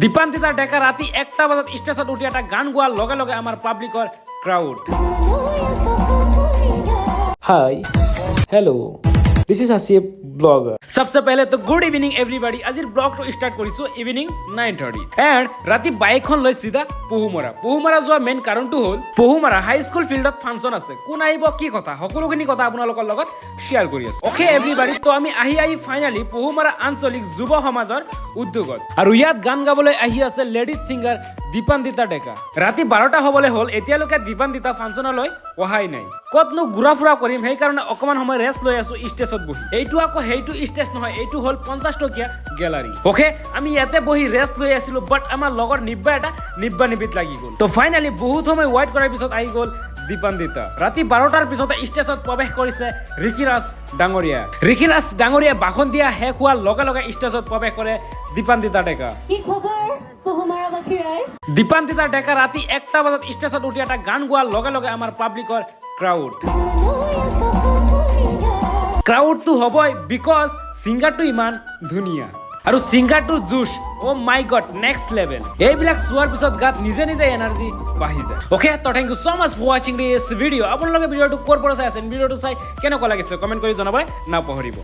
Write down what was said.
দীপান্দিতা ডেকা ৰাতি 1টা বজাত ষ্টেজত উঠি এটা গান গোৱাৰ লগে লগে আমাৰ পাব্লিকৰ crowd. Hi hello' this is Hasib blogger. सबसे पहले तो गुड इवनिंग एवरीबॉडी। আজিৰ ব্লগটো স্টাৰ্ট কৰিছো ইভিনিং 9:30 এন্ড ৰাতি বাইকখন লৈ সিধা পহুমৰা যোৱা মেইন কাৰণটো হ'ল পহুমৰা হাই স্কুল ফিল্ডত ফাংচন আছে। কোন আহিব কি কথা সকলোখিনি কথা আপোনালোকৰ লগত শেয়াৰ কৰি আছো। ওকে এভৰিবডি, তো আমি আহি ফাইনালি পহুমৰা আঞ্চলিক যুৱ সমাজৰ উদ্যোগত আৰু ইয়াত গান গাবলৈ আহি আছে লেডিজ সিংগাৰ দীপান্দিতা ডেকা। ৰাতি 12টা হ'বলৈ হ'ল, এতিয়ালৈকে দীপান্দিতা ফাংচনলৈ অহাই নাই। কতনো ঘূৰা ফুৰা কৰিম, সেইকাৰণে অকমান সময় ৰেষ্ট লৈ আছো ষ্টেজত বহি। এইটো আকৌ সেইটো ষ্টেজ নহয়, এইটো হ'ল 50 টকীয়া গেলাৰী। ওকে আমি ইয়াতে বহি ৰেষ্ট লৈ আছিলো, বাট আমাৰ লগৰ নিব্বানিবিত লাগি গ'ল। তো ফাইনালি বহুত সময় ৱেইট কৰাৰ পিছত আহি গ'ল দীপান্দিতা। ৰাতি 12টাৰ পিছতে ষ্টেজত প্ৰৱেশ কৰিছে ঋষিৰাজ ডাঙৰীয়া ভাষণ দিয়া শেষ হোৱাৰ লগে লগে ষ্টেজত প্ৰৱেশ কৰে দীপান্দিতা ডেকা। কি খবৰ পহুমৰা বাকী ৰাইজ? দীপান্দিতা ডেকা ৰাতি 1টা বজাত ষ্টেজত উঠি এটা গান গোৱাৰ লগে লগে আমাৰ পাব্লিকৰ ক্ৰাউডটো হ'বই, বিকজ ছিংগাৰটো ইমান ধুনীয়া আৰু ছিংগাৰটোৰ জুচ অ' মাই গড নেক্সট লেভেল। এইবিলাক চোৱাৰ পিছত গাত নিজে এনাৰ্জি বাঢ়ি যায়। অ'কে, তো thank you so' much for ৱাচিং দিছ ভিডিঅ'। আপোনালোকে ভিডিঅ'টো ক'ৰ পৰা চাই আছে, ভিডিঅ'টো চাই কেনেকুৱা লাগিছে কমেণ্ট কৰি জনাবলৈ নাপাহৰিব।